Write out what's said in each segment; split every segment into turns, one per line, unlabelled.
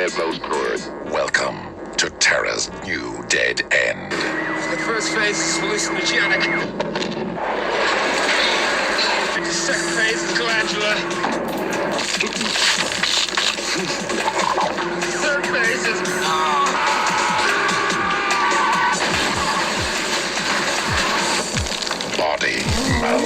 Welcome to Terra's new dead end.
The first phase is hallucinogenic. The second phase is glandular. The third phase is...
Body melt.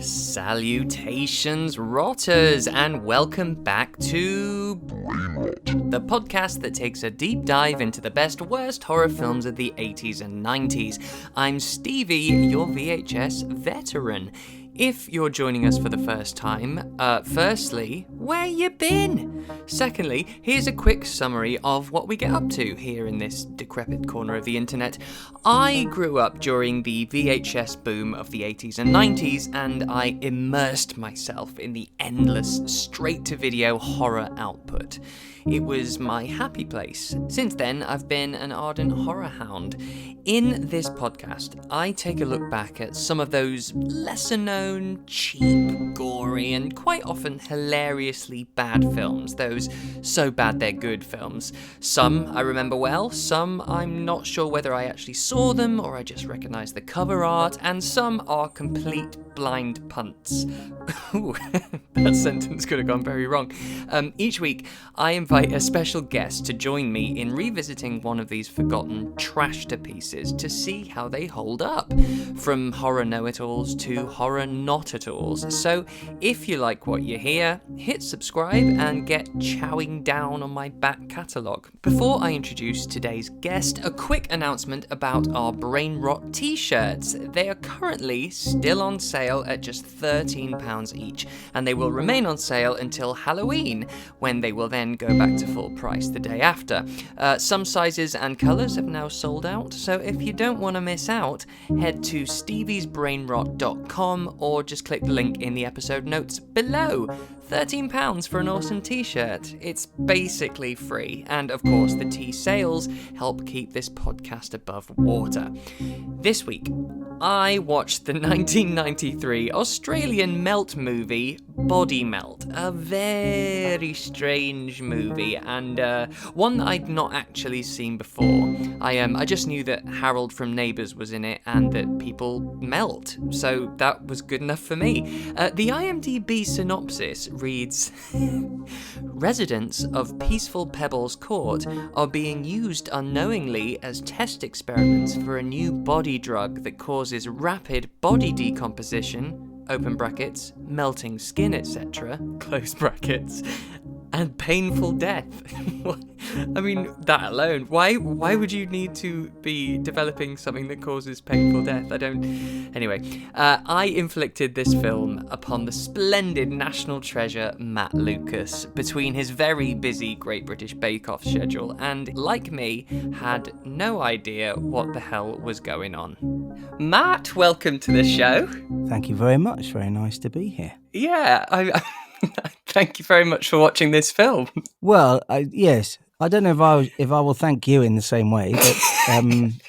Salutations, rotters, and welcome back to the podcast that takes a deep dive into the best worst horror films of the 80s and 90s. I'm Stevie, your VHS veteran. If you're joining us for the first time, firstly, where you been? Secondly, here's a quick summary of what we get up to here in this decrepit corner of the internet. I grew up during the VHS boom of the 80s and 90s, and I immersed myself in the endless straight-to-video horror output. It was my happy place. Since then, I've been an ardent horror hound. In this podcast, I take a look back at some of those lesser-known, cheap, gory, and quite often hilariously bad films. Those so bad they're good films. Some I remember well, some I'm not sure whether I actually saw them or I just recognise the cover art, and some are complete blind punts. Ooh, that sentence could have gone very wrong. Each week, I invite a special guest to join me in revisiting one of these forgotten trash-to-pieces to see how they hold up, from horror know-it-alls to horror not-at-alls. So, if you like what you hear, hit subscribe and get chowing down on my back catalogue. Before I introduce today's guest, a quick announcement about our Brain Rot t-shirts. They are currently still on sale at just £13 each, and they will remain on sale until Halloween, when they will then go back to full price the day after. Some sizes and colours have now sold out, so if you don't want to miss out, head to steviesbrainrot.com or just click the link in the episode notes below. £13 for an awesome t-shirt. It's basically free, and of course the t-sales help keep this podcast above water. This week, I watched the 1993 Australian melt movie Body Melt, a very strange movie, and one that I'd not actually seen before. I just knew that Harold from Neighbours was in it and that people melt, so that was good enough for me. The IMDb synopsis reads, residents of Peaceful Pebbles Court are being used unknowingly as test experiments for a new body drug that causes rapid body decomposition, open brackets, melting skin, etc., close brackets, and painful death. I mean, that alone. Why would you need to be developing something that causes painful death? Anyway, I inflicted this film upon the splendid national treasure Matt Lucas between his very busy Great British Bake Off schedule and, like me, had no idea what the hell was going on. Matt, welcome to the show.
Thank you very much. Very nice to be here.
Yeah, I thank you very much for watching this film.
Well, yes. I don't know if I will thank you in the same way, but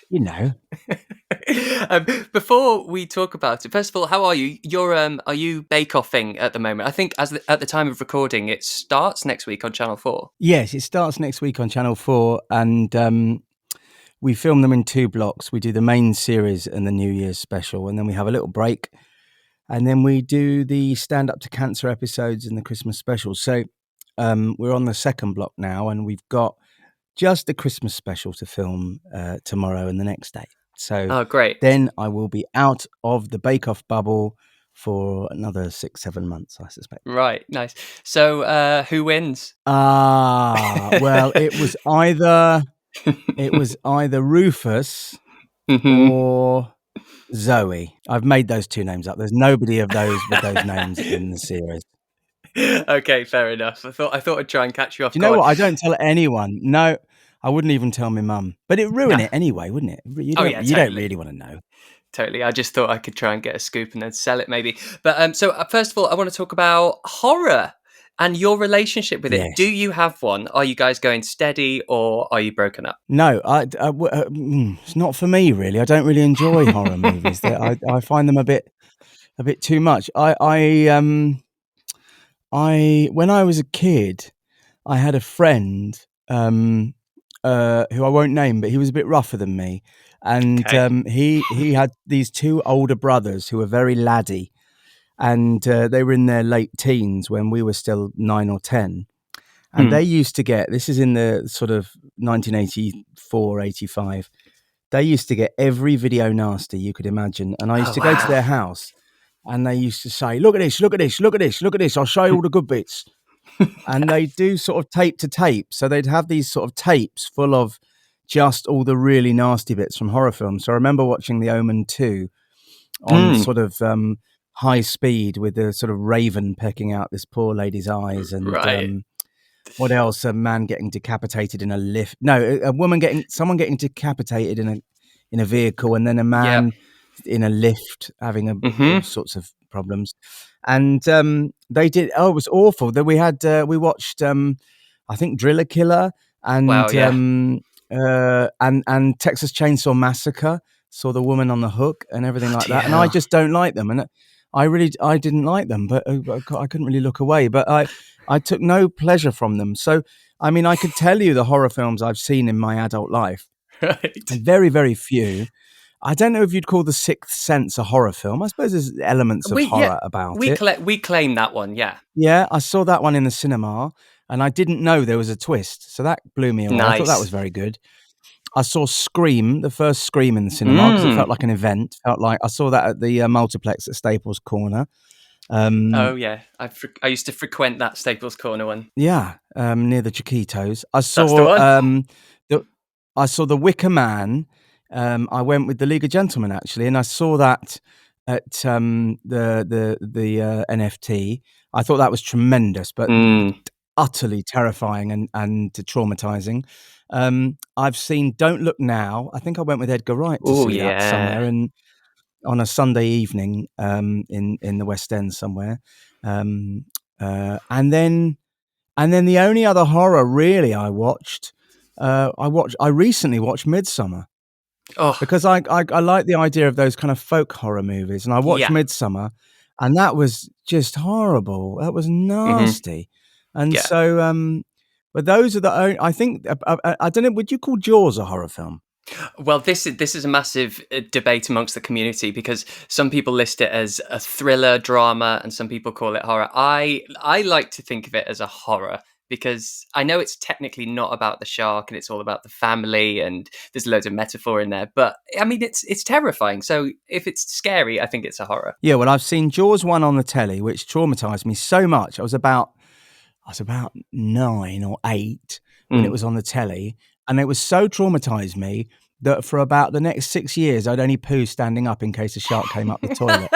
you know.
Before we talk about it, first of all, how are you? Are you bake-offing at the moment? I think at the time of recording, it starts next week on Channel 4.
Yes, it starts next week on Channel 4, and we film them in two blocks. We do the main series and the New Year's special, and then we have a little break, and then we do the Stand Up to Cancer episodes and the Christmas special. So we're on the second block now, and we've got just the Christmas special to film tomorrow and the next day. So
great.
Then I will be out of the bake-off bubble for another 6-7 months, I suspect.
Right, nice. So who wins?
Well, it was either Rufus or Zoe. I've made those two names up. There's nobody of those with those names in the series.
Okay, fair enough. I thought I'd try and catch you off
guard. You know what? I don't tell anyone. No, I wouldn't even tell my mum. But it'd ruin it anyway, wouldn't it? You don't really want to know.
Totally. I just thought I could try and get a scoop and then sell it, maybe. But so first of all, I want to talk about horror and your relationship with it. Do
Yes.
you have one? Are you guys going steady, or are you broken up?
No, it's not for me really. I don't really enjoy horror movies. I find them a bit too much. When I was a kid, I had a friend who I won't name, but he was a bit rougher than me, and
Okay.
he had these two older brothers who were very laddie, and they were in their late teens when we were still 9 or 10. And they used to get, this is in the sort of 1984, 85, they used to get every video nasty you could imagine. And I used
Oh,
to go to
wow.
their house and they used to say, look at this, look at this, look at this, look at this. I'll show you all the good bits. And they do sort of tape to tape. So they'd have these sort of tapes full of just all the really nasty bits from horror films. So I remember watching The Omen 2 on sort of high speed with the sort of raven pecking out this poor lady's eyes, and
Right.
what else? A man getting decapitated in a lift. No, someone getting decapitated in a vehicle, and then a
Yep.
man in a lift having all
Mm-hmm.
sorts of problems. And they did. Oh, it was awful. That we watched. I think Driller Killer
Wow,
and
yeah.
and Texas Chainsaw Massacre. Saw the woman on the hook and everything like that. And I
Dear.
just don't like them. And I didn't like them, but I couldn't really look away. But I took no pleasure from them. So, I mean, I could tell you the horror films I've seen in my adult life,
Right.
and very, very few. I don't know if you'd call The Sixth Sense a horror film. I suppose there's elements of
Yeah,
horror about it.
we claim that one, yeah.
Yeah, I saw that one in the cinema, and I didn't know there was a twist. So that blew me away. I thought that was
Nice.
very good. I saw Scream, the first Scream in the cinema, because it felt like an event. Felt like I saw that at the multiplex at Staples Corner.
Oh yeah, I used to frequent that Staples Corner one.
Yeah, near the Chiquitos. I
That's the
saw
one.
the Wicker Man. I went with the League of Gentlemen actually, and I saw that at the NFT. I thought that was tremendous, but utterly terrifying and traumatizing. I've seen Don't Look Now. I think I went with Edgar Wright to
Oh
see that somewhere,
yeah.
and on a Sunday evening in the West End somewhere. And then the only other horror really I recently watched Midsummer,
Oh
because I like the idea of those kind of folk horror movies, and I watched
yeah.
Midsummer, and that was just horrible. That was
Hmm.
nasty. And
Yeah.
so but those are the only, I think, I don't know, would you call Jaws a horror film?
Well, this is a massive debate amongst the community, because some people list it as a thriller drama and some people call it horror. I like to think of it as a horror, because I know it's technically not about the shark and it's all about the family and there's loads of metaphor in there, but I mean it's terrifying. So if it's scary, I think it's a horror.
Yeah, well, I've seen Jaws 1 on the telly, which traumatized me so much. I was about 9 or 8 when it
Mm.
was on the telly, and it was so traumatized me that for about the next 6 years, I'd only poo standing up in case a shark came up the toilet.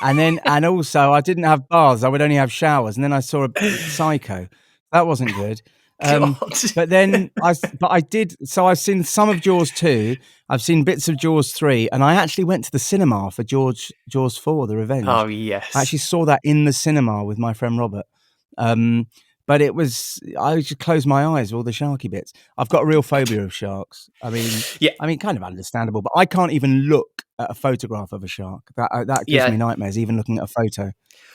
And also I didn't have baths, I would only have showers, and then I saw a Psycho. That wasn't good. Um,
God.
but then I did, so I've seen some of Jaws 2, I've seen bits of Jaws 3, and I actually went to the cinema for Jaws 4: The Revenge.
Oh
I
yes.
actually saw that in the cinema with my friend Robert. But I just closed my eyes with all the sharky bits. I've got a real phobia of sharks.
Yeah.
Kind of understandable, but I can't even look at a photograph of a shark. That gives me
Yeah.
nightmares, even looking at a photo.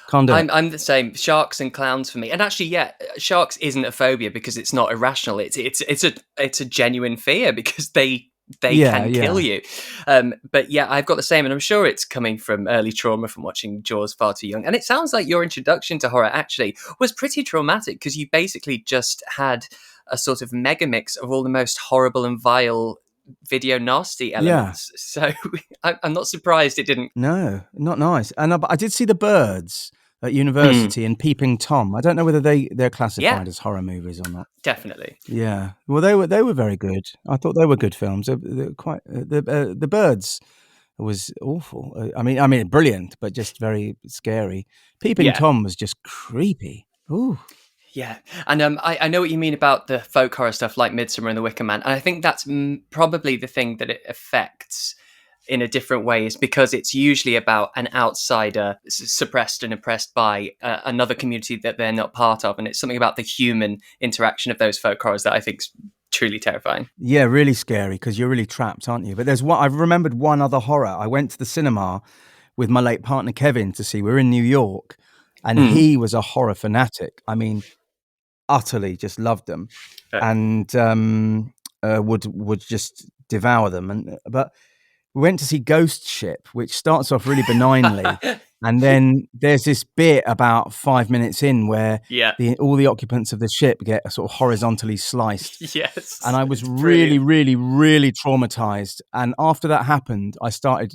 Can't do it.
I'm the same. Sharks and clowns for me. And actually, yeah, sharks isn't a phobia because it's not irrational. It's a genuine fear, because they
Yeah,
can kill
yeah.
you. But yeah, I've got the same, and I'm sure it's coming from early trauma from watching Jaws far too young. And it sounds like your introduction to horror actually was pretty traumatic, because you basically just had a sort of mega mix of all the most horrible and vile video nasty
Yeah.
elements. So I'm not surprised it didn't.
No, not nice. And I did see The Birds at
Mm,
university and Peeping Tom. I don't know whether they're
yeah,
classified as horror movies or not.
definitely.
Yeah. Well, they were very good. I thought they were good films. They're quite The Birds was awful. I mean, brilliant, but just very scary. Peeping
Yeah.
Tom was just creepy. Ooh.
Yeah, and I know what you mean about the folk horror stuff like Midsummer and The Wicker Man, and I think that's probably the thing that it affects in a different way is because it's usually about an outsider suppressed and oppressed by another community that they're not part of, and it's something about the human interaction of those folk horrors that I think's truly terrifying.
Yeah, really scary because you're really trapped, aren't you? But there's one. I've remembered one other horror. I went to the cinema with my late partner Kevin to see. We were in New York, and he was a horror fanatic. I mean, utterly just loved them, and would just devour them. But we went to see Ghost Ship, which starts off really benignly, and then there's this bit about 5 minutes in where all the occupants of the ship get sort of horizontally sliced.
Yes,
and I was really, really, really traumatized. And after that happened, I started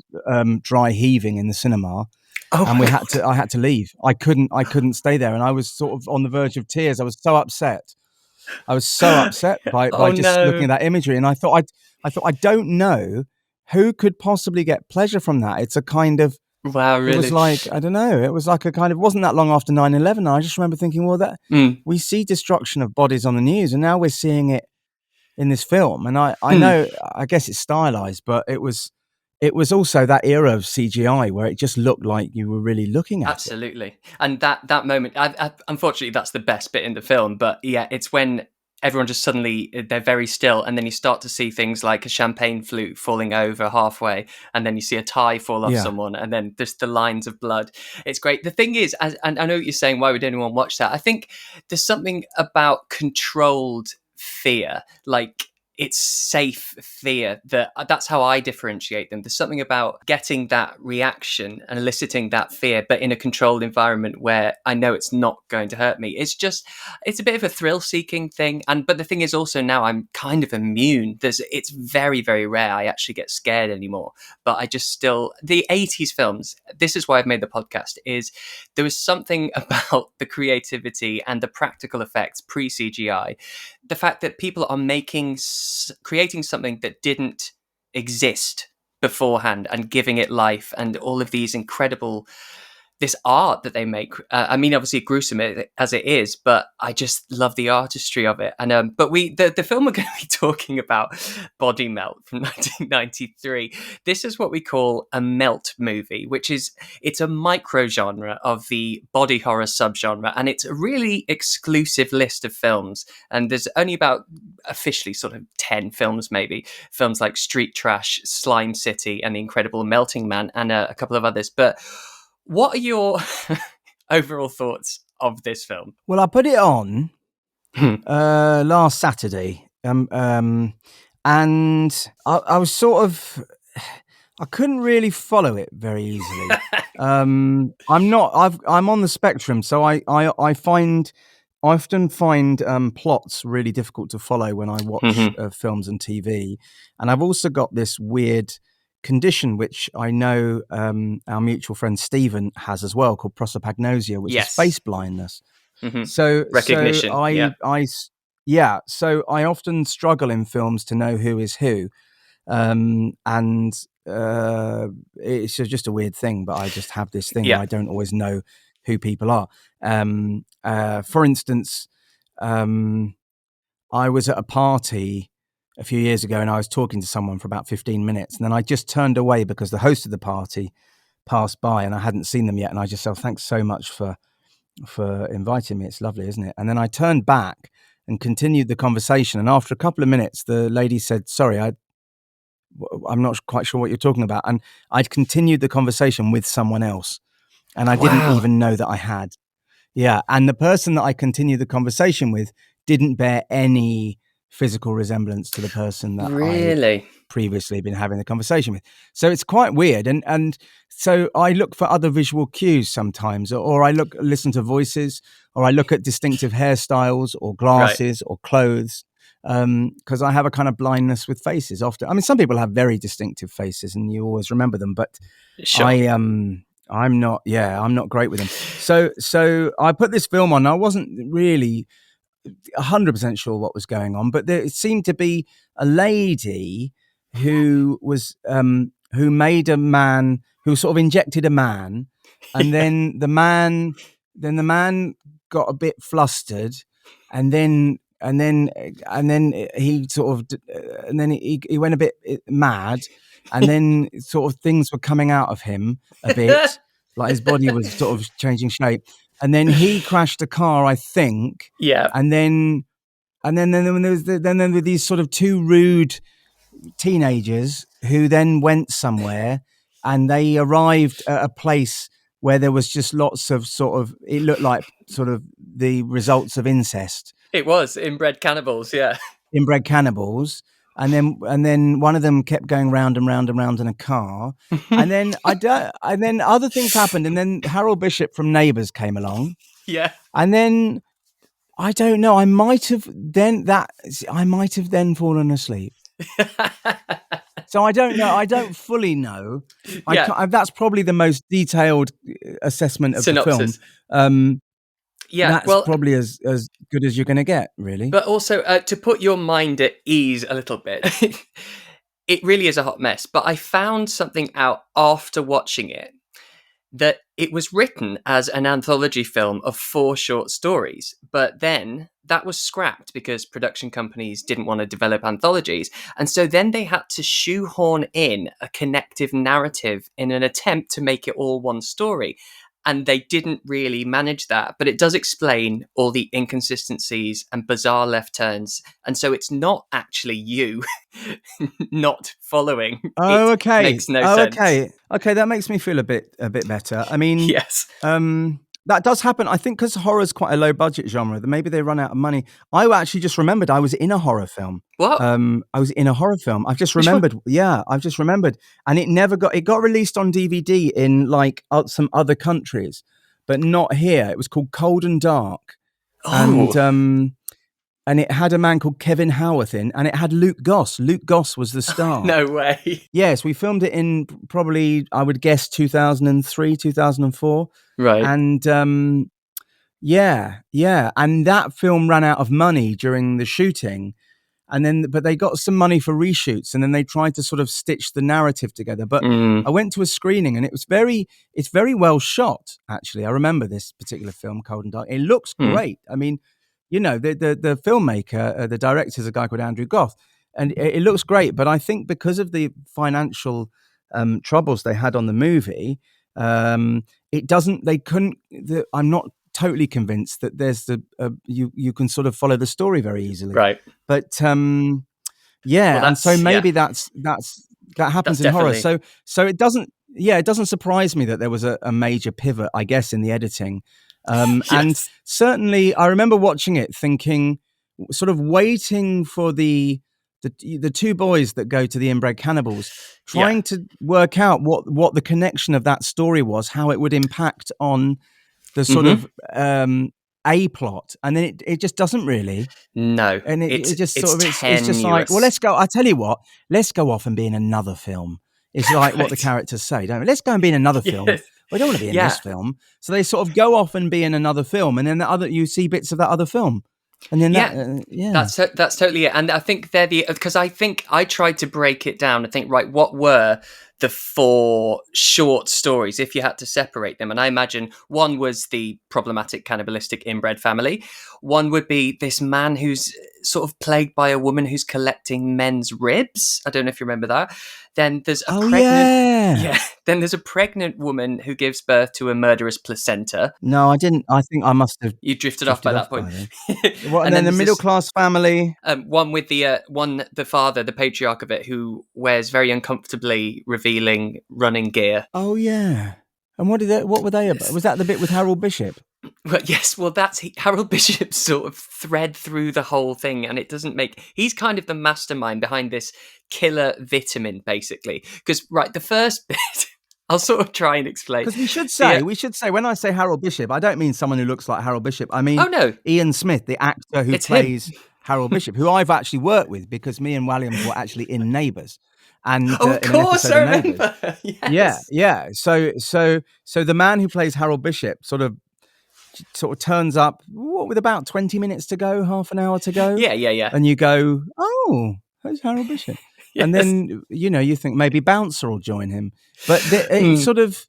dry heaving in the cinema. And I had to leave. I couldn't stay there, and I was sort of on the verge of tears. I was so upset. by just looking at that imagery, and I thought I don't know who could possibly get pleasure from that. It's a kind of
wow, really.
It was like, I don't know. It was like a kind of, wasn't that long after 9/11. And I just remember thinking, well, that we see destruction of bodies on the news, and now we're seeing it in this film. And I know, I guess it's stylized, but it was also that era of CGI where it just looked like you were really looking at
Absolutely. It. And that moment, unfortunately, that's the best bit in the film. But yeah, it's when everyone just suddenly, they're very still. And then you start to see things like a champagne flute falling over halfway. And then you see a tie fall off someone. And then there's the lines of blood. It's great. The thing is, and I know what you're saying, why would anyone watch that? I think there's something about controlled fear, like it's safe fear, that's how I differentiate them. There's something about getting that reaction and eliciting that fear, but in a controlled environment where I know it's not going to hurt me. It's a bit of a thrill-seeking thing, but the thing is also now I'm kind of immune. It's very, very rare I actually get scared anymore, but I just still, the 80s films, this is why I've made the podcast, is there was something about the creativity and the practical effects pre-CGI, the fact that people are creating something that didn't exist beforehand and giving it life, and all of these incredible, this art that they make. I mean, obviously gruesome as it is, but I just love the artistry of it. And but the film we're going to be talking about, Body Melt from 1993. This is what we call a melt movie, which is, it's a micro genre of the body horror subgenre, and it's a really exclusive list of films. And there's only about officially sort of 10 films, maybe films like Street Trash, Slime City, and The Incredible Melting Man, and a couple of others. But what are your overall thoughts of this film?
Well, I put it on last Saturday, and I was sort of, I couldn't really follow it very easily. I'm on the spectrum, so I often find plots really difficult to follow when I watch films and TV, and I've also got this weird condition which I know our mutual friend Stephen has as well, called prosopagnosia, which is face blindness. So
recognition.
So I often struggle in films to know who is who, and it's just a weird thing, but I just have this thing where I don't always know who people are. For instance, I was at a party a few years ago, and I was talking to someone for about 15 minutes, and then I just turned away because the host of the party passed by and I hadn't seen them yet, and I just said, thanks so much for inviting me, it's lovely, isn't it? And then I turned back and continued the conversation, and after a couple of minutes the lady said, sorry, I'm not quite sure what you're talking about, and I'd continued the conversation with someone else, and I didn't even know that I had. And the person that I continued the conversation with didn't bear any physical resemblance to the person that I previously been having the conversation with. So it's quite weird. And so I look for other visual cues sometimes, or I listen to voices, or I look at distinctive hairstyles or glasses or clothes, because I have a kind of blindness with faces often. I mean, some people have very distinctive faces and you always remember them, but I'm not great with them. So I put this film on. I wasn't really 100% sure what was going on, but it seemed to be a lady who was who made a man, who sort of injected a man, and then the man got a bit flustered, and then he sort of and then he went a bit mad, and then sort of things were coming out of him a bit, like his body was sort of changing shape, and then he crashed a car, I think,
Yeah.
and then there were these sort of two rude teenagers who then went somewhere, and they arrived at a place where there was just lots of sort of, it looked like sort of the results of incest.
It was inbred cannibals, yeah.
Inbred cannibals. And then one of them kept going round and round and round in a car. And then other things happened. And then Harold Bishop from Neighbours came along.
Yeah.
And then I don't know. I might have then fallen asleep. So I don't know. I don't fully know. That's probably the most detailed assessment of
Synopsis.
the film.
Yeah,
that's probably as good as you're going to get, really.
But also, to put your mind at ease a little bit, it really is a hot mess. But I found something out after watching it, that it was written as an anthology film of 4 short stories, but then that was scrapped because production companies didn't want to develop anthologies, and so then they had to shoehorn in a connective narrative in an attempt to make it all one story. And they didn't really manage that, but it does explain all the inconsistencies and bizarre left turns. And so it's not actually you not following.
Oh, okay.
Makes no sense.
Okay, that makes me feel a bit better. I mean,
yes,
that does happen. I think because horror is quite a low budget genre, that maybe they run out of money. I actually just remembered I was in a horror film.
What?
I was in a horror film. I've just remembered. Yeah, I've just remembered. And it got released on DVD in like some other countries, but not here. It was called Cold and Dark.
Oh.
And it had a man called Kevin Howarth in, and it had Luke Goss. Luke Goss was the star.
No way.
Yes, we filmed it in probably, I would guess, 2003, 2004.
Right.
And and that film ran out of money during the shooting, but they got some money for reshoots, and then they tried to sort of stitch the narrative together. But I went to a screening, and it's very well shot. Actually, I remember this particular film, Cold and Dark. It looks great. I mean, you know, the filmmaker, the director is a guy called Andrew Goff, and it looks great. But I think because of the financial troubles they had on the movie, it doesn't. They couldn't. I'm not totally convinced that there's you can sort of follow the story very easily.
Right.
But and so maybe that happens in horror. So it doesn't. Yeah, it doesn't surprise me that there was a major pivot, I guess, in the editing.
Yes.
And certainly, I remember watching it, thinking, sort of waiting for the two boys that go to the inbred cannibals, trying to work out what the connection of that story was, how it would impact on the sort of A plot, and then it just doesn't really.
No,
and it's just
tenuous.
like, well, let's go. I tell you what, let's go off and be in another film. It's like what the characters say, don't we? Let's go and be in another film. We don't want to be in this film. So they sort of go off and be in another film, and then you see bits of that other film. And then
that's totally it. And I think they're because I think I tried to break it down and think, right, what were the 4 short stories if you had to separate them? And I imagine one was the problematic cannibalistic inbred family. One would be this man who's sort of plagued by a woman who's collecting men's ribs. I don't know if you remember that. Then there's a Then there's a pregnant woman who gives birth to a murderous placenta.
No, I didn't. I think I must have.
You drifted off by that point.
And then the middle class family.
One with the father, the patriarch of it, who wears very uncomfortably revealing running gear.
Oh yeah. And what were they about? Was that the bit with Harold Bishop?
Well, yes. Well, that's Harold Bishop's sort of thread through the whole thing, and it doesn't make. He's kind of the mastermind behind this killer vitamin, basically. Because the first bit, I'll sort of try and explain.
Because we should say, when I say Harold Bishop, I don't mean someone who looks like Harold Bishop. I mean, Ian Smith, the actor who plays Harold Bishop, who I've actually worked with because me and Williams were actually in Neighbours. And
of course, I remember.
Yeah. So the man who plays Harold Bishop sort of turns up with about 20 minutes to go, half an hour to go.
Yeah.
And you go, oh, who's Harold Bishop? Yes. And then you think maybe Bouncer will join him, but it sort of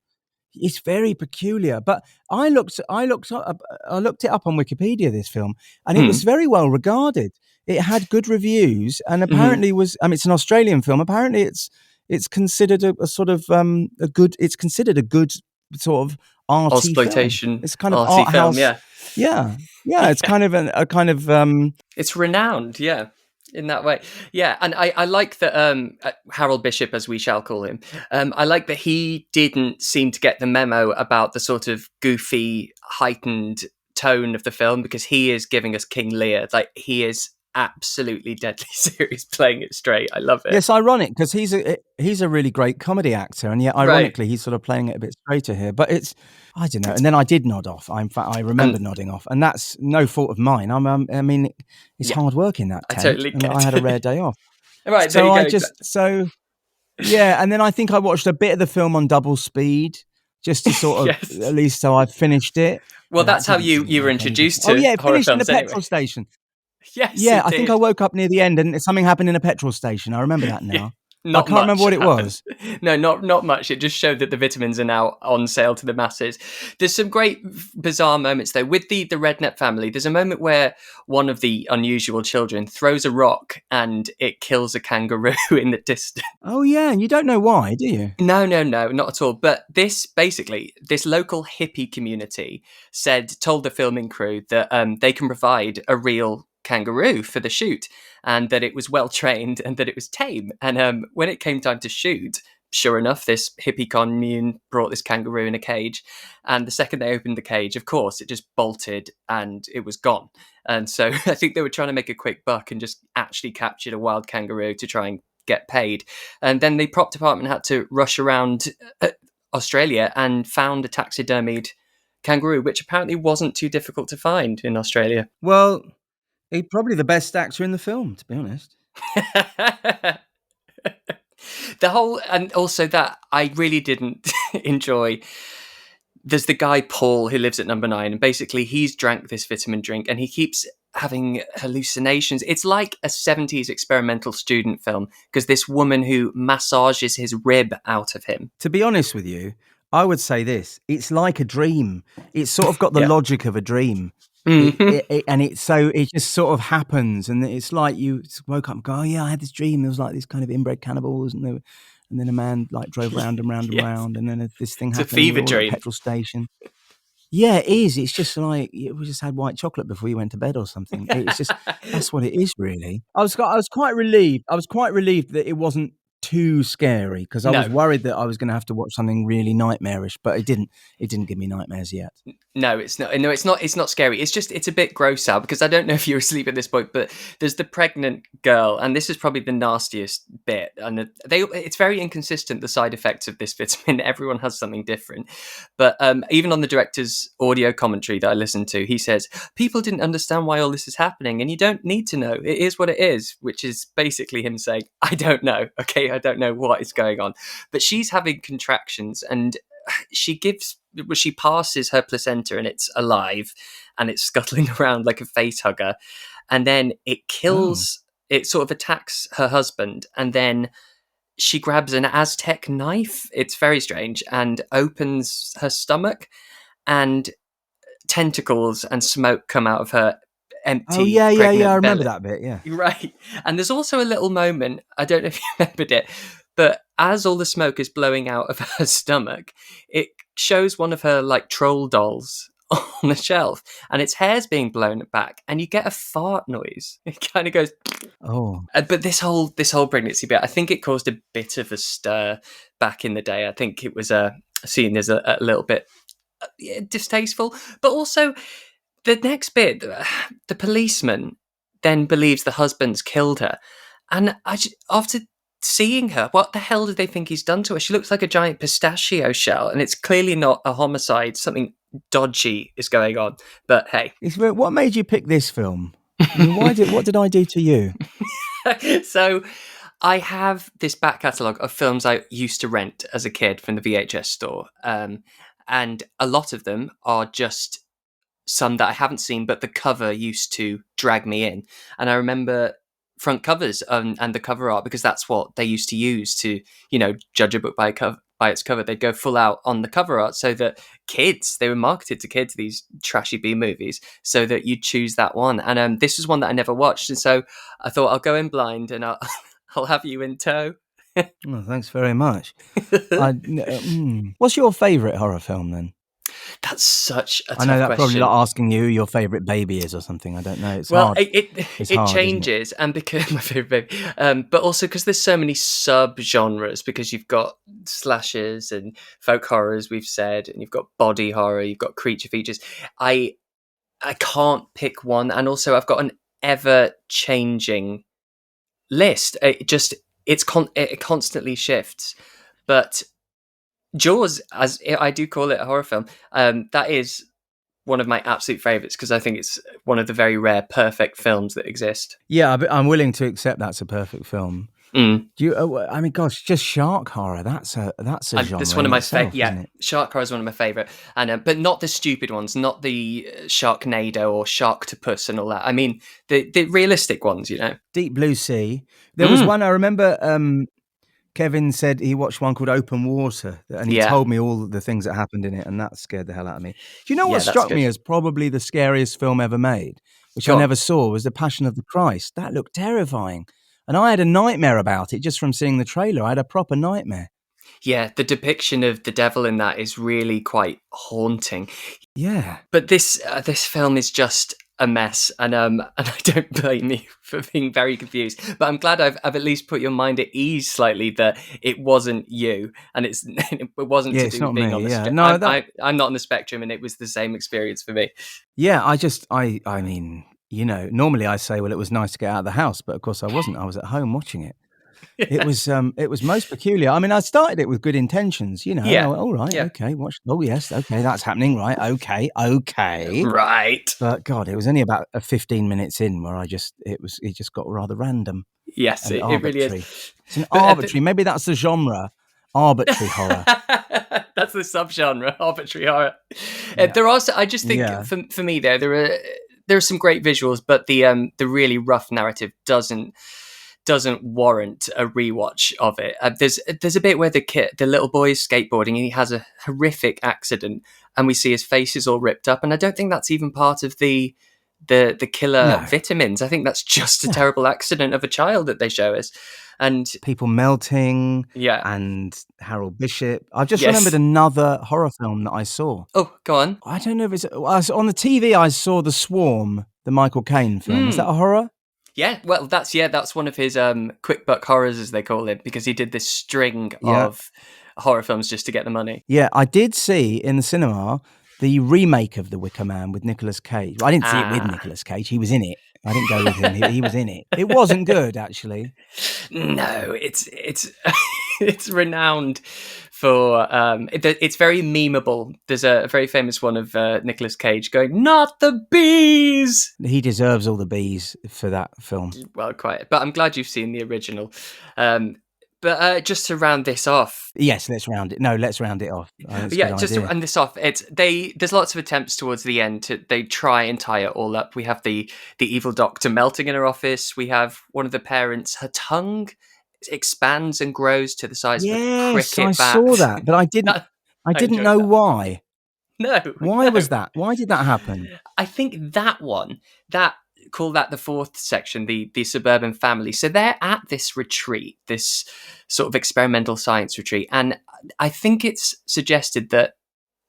it's very peculiar. But I looked it up on Wikipedia, this film, and it was very well regarded. It had good reviews, and apparently it's an Australian film. Apparently it's considered a sort of a good. It's considered a good sort of arty
Exploitation
film. It's kind of
arty
art
film,
house. Yeah. It's kind of a kind of.
It's renowned, yeah, in that way. Yeah, and I like that Harold Bishop, as we shall call him, I like that he didn't seem to get the memo about the sort of goofy, heightened tone of the film, because he is giving us King Lear. Like, he is absolutely deadly serious, playing it straight. I love it.
Yes, ironic, because he's a really great comedy actor, and yet ironically he's sort of playing it a bit straighter here. But I don't know. And then I did nod off. In fact, I remember nodding off, and that's no fault of mine. I mean, it's hard work in that tent.
I totally get
I had a rare day off.
Right,
so
there you go.
Yeah, and then I think I watched a bit of the film on double speed, just to sort of at least so I finished it.
Well, that's how you were introduced to
it
horror
finished in
films
a
anyway.
petrol station.
Yes,
yeah, I think I woke up near the end and something happened in a petrol station. I remember that now. I can't remember what it was.
No, not much. It just showed that the vitamins are now on sale to the masses. There's some great bizarre moments though. With the Redknapp family, there's a moment where one of the unusual children throws a rock and it kills a kangaroo in the distance.
Oh yeah, and you don't know why, do you?
No, not at all. But this local hippie community told the filming crew that they can provide a real kangaroo for the shoot, and that it was well trained and that it was tame. And when it came time to shoot, sure enough, this hippie commune brought this kangaroo in a cage, and the second they opened the cage, of course, it just bolted and it was gone. And so I think they were trying to make a quick buck and just actually captured a wild kangaroo to try and get paid. And then the prop department had to rush around Australia and found a taxidermied kangaroo, which apparently wasn't too difficult to find in Australia.
Well, he's probably the best actor in the film, to be honest.
And also that I really didn't enjoy. There's the guy Paul who lives at number 9, and basically he's drank this vitamin drink and he keeps having hallucinations. It's like a 70s experimental student film, because this woman who massages his rib out of him.
To be honest with you, I would say this: it's like a dream. It's sort of got the logic of a dream. And it just sort of happens, and it's like you woke up and go, oh yeah, I had this dream. There was like this kind of inbred cannibals, and then a man like drove round and round and round, and then this thing happened.
It's a fever dream.
At a petrol station. Yeah, it is. It's just like we just had white chocolate before you went to bed or something. It's just that's what it is, really. I was quite relieved. I was quite relieved that it wasn't too scary, because I was worried that I was going to have to watch something really nightmarish, but it didn't give me nightmares yet.
No, it's not. No, it's not scary. It's a bit gross out, because I don't know if you're asleep at this point, but there's the pregnant girl, and this is probably the nastiest bit. And it's very inconsistent, the side effects of this vitamin. Everyone has something different. But even on the director's audio commentary that I listened to, he says, people didn't understand why all this is happening, and you don't need to know. It is what it is, which is basically him saying, I don't know. Okay, I don't know what is going on. But she's having contractions, and she passes her placenta and it's alive and it's scuttling around like a face hugger, and then it kills it sort of attacks her husband, and then she grabs an Aztec knife, it's very strange, and opens her stomach, and tentacles and smoke come out of her empty
I remember
belly.
that bit. Yeah,
Right. And there's also a little moment, I don't know if you remembered it, but as all the smoke is blowing out of her stomach, it shows one of her like troll dolls on the shelf, and its hair's being blown back, and you get a fart noise. It kind of goes.
Oh.
But this whole pregnancy bit, I think it caused a bit of a stir back in the day. I think it was seen as a little bit distasteful, but also the next bit, the policeman then believes the husband's killed her, and after seeing her, what the hell did they think he's done to her? She looks like a giant pistachio shell, and it's clearly not a homicide. Something dodgy is going on. But hey,
what made you pick this film? I mean, what did I do to you?
So I have this back catalogue of films I used to rent as a kid from the VHS store, and a lot of them are just some that I haven't seen, but the cover used to drag me in. And I remember front covers and the cover art, because that's what they used to use to, judge a book by by its cover. They'd go full out on the cover art so that they were marketed to kids, these trashy B movies, so that you'd choose that one. And this was one that I never watched. And so I thought I'll go in blind and I'll have you in tow.
Oh, thanks very much. What's your favourite horror film then?
That's such a tough
I know that's
question.
probably like asking you who your favourite baby is or something. I don't know. It's
Well,
hard.
it
hard,
changes, and because my favorite baby, but also because there's so many sub genres. Because you've got slashers and folk horrors, we've said, and you've got body horror, you've got creature features. I can't pick one, and also I've got an ever changing list. It constantly shifts, but Jaws, as I do call it a horror film, that is one of my absolute favourites because I think it's one of the very rare perfect films that exist.
Yeah, I'm willing to accept that's a perfect film.
Mm.
Do you? I mean, gosh, just shark horror. That's a genre.
That's one of my favorite.
Yeah,
Yeah, shark horror is one of my favourite, and but not the stupid ones, not the Sharknado or Sharktopus and all that. I mean the realistic ones, you know.
Deep Blue Sea. There was one I remember. Kevin said he watched one called Open Water, and he told me all the things that happened in it, and that scared the hell out of me. Do you know what struck me as probably the scariest film ever made, which I never saw, was The Passion of the Christ? That looked terrifying. And I had a nightmare about it just from seeing the trailer. I had a proper nightmare.
Yeah, the depiction of the devil in that is really quite haunting.
Yeah.
But this film is just a mess, and I don't blame you for being very confused. But I'm glad I've at least put your mind at ease slightly that it wasn't you, and it wasn't to do with being on the spectrum. No, I'm not on the spectrum, and it was the same experience for me.
Yeah, I mean, you know, normally I say, well, it was nice to get out of the house, but of course I wasn't. I was at home watching it. Yeah. It was most peculiar. I mean, I started it with good intentions, you know.
Yeah.
All right, okay, watch. Oh yes, okay, that's happening, right? Okay,
right.
But God, it was only about 15 minutes in where it just got rather random.
Yes, it really is.
It's an arbitrary. Maybe that's the genre. Arbitrary horror.
That's the subgenre, arbitrary horror. Yeah. There are. I just think for me there are some great visuals, but the really rough narrative doesn't warrant a rewatch of it. There's a bit where the little boy is skateboarding and he has a horrific accident, and we see his face is all ripped up, and I don't think that's even part of the killer vitamins. I think that's just a terrible accident of a child that they show us. And
people melting, and Harold Bishop. I've just remembered another horror film that I saw.
Oh, go on.
I don't know if it's on the TV. I saw The Swarm, the Michael Caine film. Is that a horror?
Yeah, well, that's one of his quick buck horrors, as they call it, because he did this string of horror films just to get the money. Yeah,
I did see in the cinema the remake of The Wicker Man with Nicolas Cage. I didn't see it with Nicolas Cage. He was in it. I didn't go with him. He was in it. It wasn't good, actually.
No, it's it's renowned for it's very memeable. There's a very famous one of Nicolas Cage going, "Not the bees."
He deserves all the bees for that film.
Well, quite. But I'm glad you've seen the original. But just to round this off.
Yes, let's round it. No, let's round it off.
Just to round this off. There's lots of attempts towards the end. They try and tie it all up. We have the evil doctor melting in her office. We have one of the parents, her tongue expands and grows to the size of a cricket bat.
I saw that, but I didn't know why.
No.
Why was that? Why did that happen?
I think that one, call that the fourth section, the suburban family. So they're at this retreat, this sort of experimental science retreat. And I think it's suggested that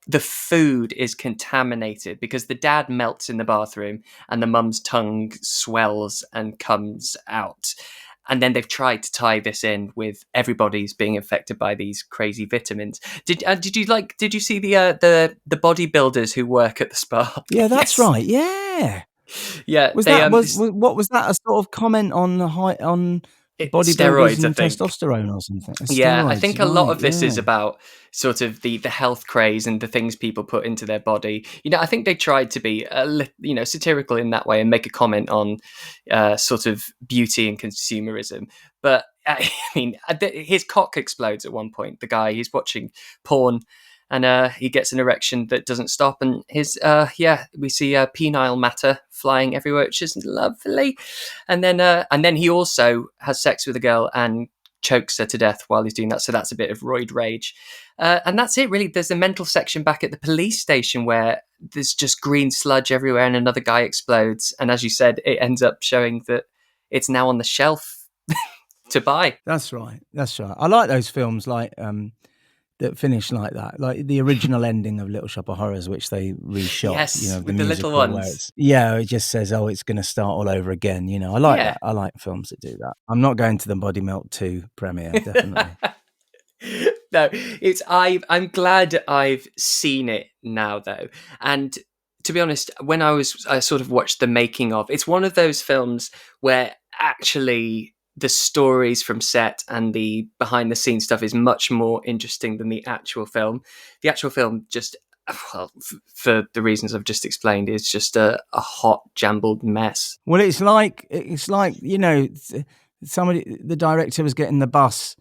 the food is contaminated because the dad melts in the bathroom and the mum's tongue swells and comes out. And then they've tried to tie this in with everybody's being affected by these crazy vitamins. Did you see the bodybuilders who work at the spa?
Yeah, that's right. Yeah.
Yeah.
What was that? A sort of comment on bodybuilders
steroids,
and testosterone or something?
Yeah, I think a lot of this is about sort of the health craze and the things people put into their body. You know, I think they tried to be satirical in that way and make a comment on sort of beauty and consumerism. But I mean, his cock explodes at one point. The guy, he's watching porn, and he gets an erection that doesn't stop, and his we see penile matter flying everywhere, which is lovely. And then he also has sex with a girl and chokes her to death while he's doing that. So that's a bit of roid rage. And that's it, really. There's a mental section back at the police station where there's just green sludge everywhere and another guy explodes. And as you said, it ends up showing that it's now on the shelf to buy.
That's right. I like those films like that finish like that, like the original ending of Little Shop of Horrors, which they reshot.
Yes,
you know,
with the little
musical
ones.
It just says, "Oh, it's going to start all over again." You know, I like
Yeah.
that. I like films that do that. I'm not going to the Body Melt 2 premiere, definitely.
No, I'm glad I've seen it now, though. And to be honest, when I sort of watched the making of, it's one of those films where actually the stories from set and the behind the scenes stuff is much more interesting than the actual film. The actual film just, well, for the reasons I've just explained, is just a hot, jumbled mess.
Well, it's like you know, the director was getting the bus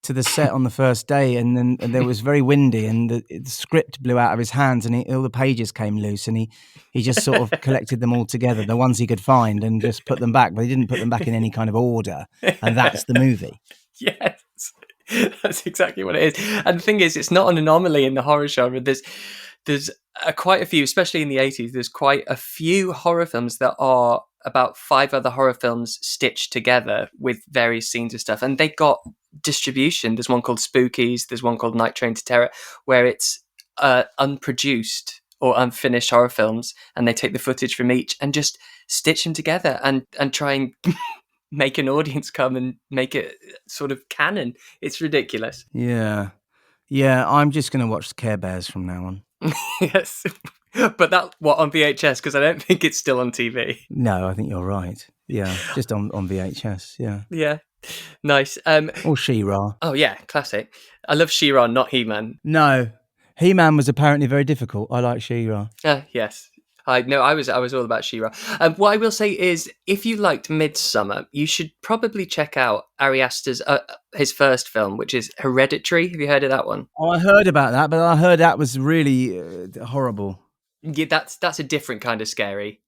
to the set on the first day, and then there was very windy, and the script blew out of his hands, and all the pages came loose, and he just sort of collected them all together, the ones he could find, and just put them back, but he didn't put them back in any kind of order, and that's the movie.
Yes, that's exactly what it is. And the thing is, it's not an anomaly in the horror genre. There's quite a few, especially in the 80s, there's quite a few horror films that are about 5 other horror films stitched together with various scenes and stuff, and they got distribution. There's one called Spookies, there's one called Night Train to Terror, where it's unproduced or unfinished horror films, and they take the footage from each and just stitch them together and try and make an audience come and make it sort of canon. It's ridiculous.
Yeah, I'm just going to watch the Care Bears from now on.
Yes. But that, what, on VHS? Because I don't think it's still on TV.
No, I think you're right. Yeah, just on VHS, yeah.
Yeah. Nice.
Or She-Ra.
Oh, yeah, classic. I love She-Ra, not He-Man.
No, He-Man was apparently very difficult. I like She-Ra.
Yes. I was all about She-Ra. What I will say is, if you liked Midsommar, you should probably check out Ari Aster's his first film, which is Hereditary. Have you heard of that one?
Oh, I heard about that, but I heard that was really horrible.
Yeah, that's a different kind of scary.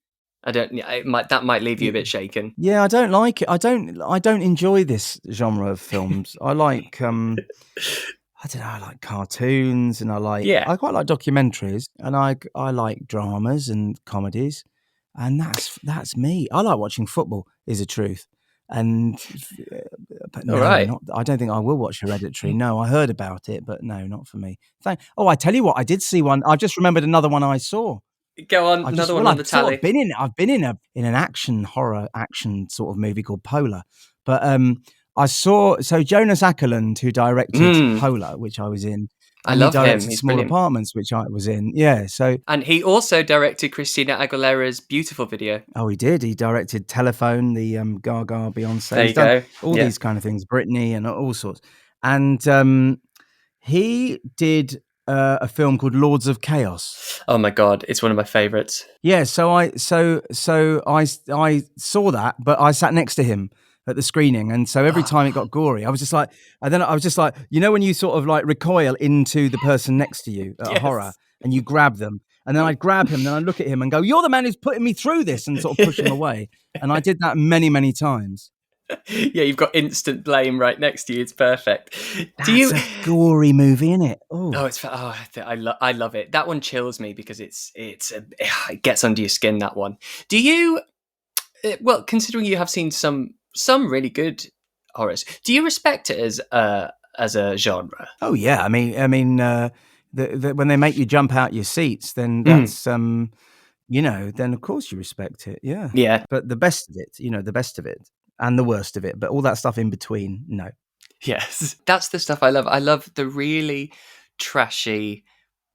That might leave you a bit shaken.
Yeah, I don't like it. I don't enjoy this genre of films. I like I don't know, I like cartoons, and I quite like documentaries, and I like dramas and comedies, and that's me. I like watching football, is the truth. And but no,
right.
I don't think I will watch Hereditary. No, I heard about it, but no, not for me. I tell you what, I did see one. I just remembered another one I saw.
Go on, another one on the tally.
I've been in an horror action sort of movie called Polar, but I saw Jonas Åkerlund, who directed Polar, which I was in.
I love him. He's
Small
brilliant.
Apartments, which I was in. Yeah,
and he also directed Christina Aguilera's Beautiful video.
Oh, he did. He directed Telephone, the Gaga Beyonce.
There you go.
All these kind of things, Britney and all sorts. And he did a film called Lords of Chaos.
Oh my God, it's one of my favorites.
Yeah, so I saw that, but I sat next to him at the screening, and so every time it got gory, I was just like, you know, when you sort of like recoil into the person next to you at a horror, and you grab them, and then I'd grab him, and then I'd look at him and go, "You're the man who's putting me through this," and sort of push him away. And I did that many, many times.
Yeah, you've got instant blame right next to you. It's perfect.
That's a gory movie, isn't it?
I love it. That one chills me because it gets under your skin. That one. Do you? Well, considering you have seen some really good horrors, do you respect it as a genre?
Oh yeah, I mean, when they make you jump out your seats, then that's then of course you respect it. Yeah,
yeah.
But the best of it, the best of it. And the worst of it, but all that stuff in between, no.
Yes, that's the stuff I love. I love the really trashy,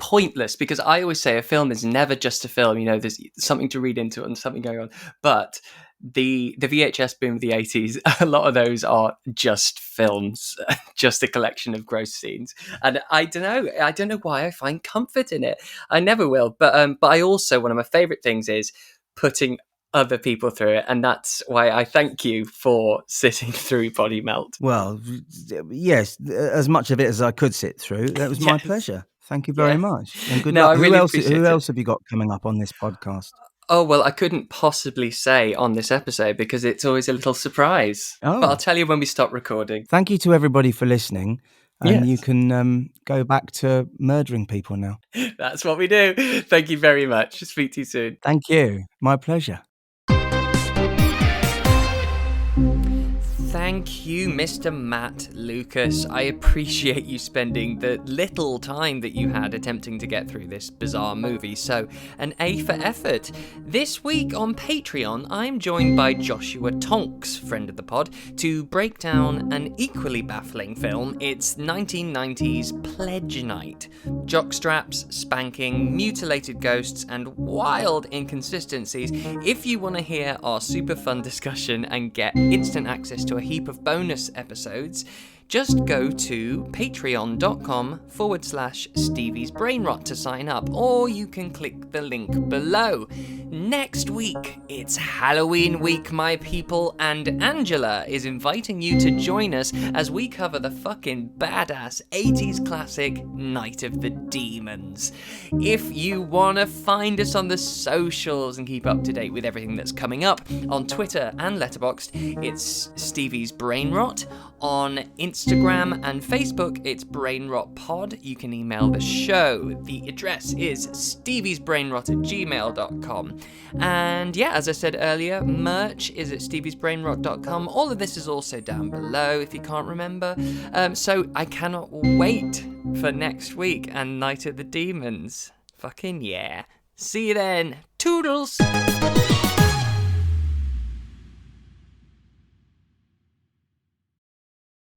pointless, because I always say a film is never just a film. There's something to read into it and something going on. But the VHS boom of the 80s, a lot of those are just films, just a collection of gross scenes. And I don't know why I find comfort in it. I never will. But I also, one of my favorite things is putting other people through it, and that's why I thank you for sitting through Body Melt.
Well, yes, as much of it as I could sit through. That was my pleasure. Thank you very much, and good luck. Who else have you got coming up on this podcast?
Oh, well, I couldn't possibly say on this episode because it's always a little surprise.
Oh.
But I'll tell you when we stop recording.
Thank you to everybody for listening. And
Yes.
you can go back to murdering people now.
That's what we do. Thank you very much. Speak to you soon.
Thank you. My pleasure.
Thank you, Mr. Matt Lucas. I appreciate you spending the little time that you had attempting to get through this bizarre movie, so an A for effort. This week on Patreon, I'm joined by Joshua Tonks, friend of the pod, to break down an equally baffling film. It's 1990's Pledge Night. Jockstraps, spanking, mutilated ghosts, and wild inconsistencies. If you want to hear our super fun discussion and get instant access to a heap of bonus episodes, just go to patreon.com/Stevie's Brainrot to sign up, or you can click the link below. Next week, it's Halloween week, my people, and Angela is inviting you to join us as we cover the fucking badass 80s classic Night of the Demons. If you want to find us on the socials and keep up to date with everything that's coming up, on Twitter and Letterboxd, it's Stevie's Brainrot. On Instagram and Facebook, it's BrainRotPod. You can email the show. The address is steviesbrainrot@gmail.com. And yeah, as I said earlier, merch is at steviesbrainrot.com. All of this is also down below if you can't remember. So I cannot wait for next week and Night of the Demons. Fucking yeah. See you then. Toodles!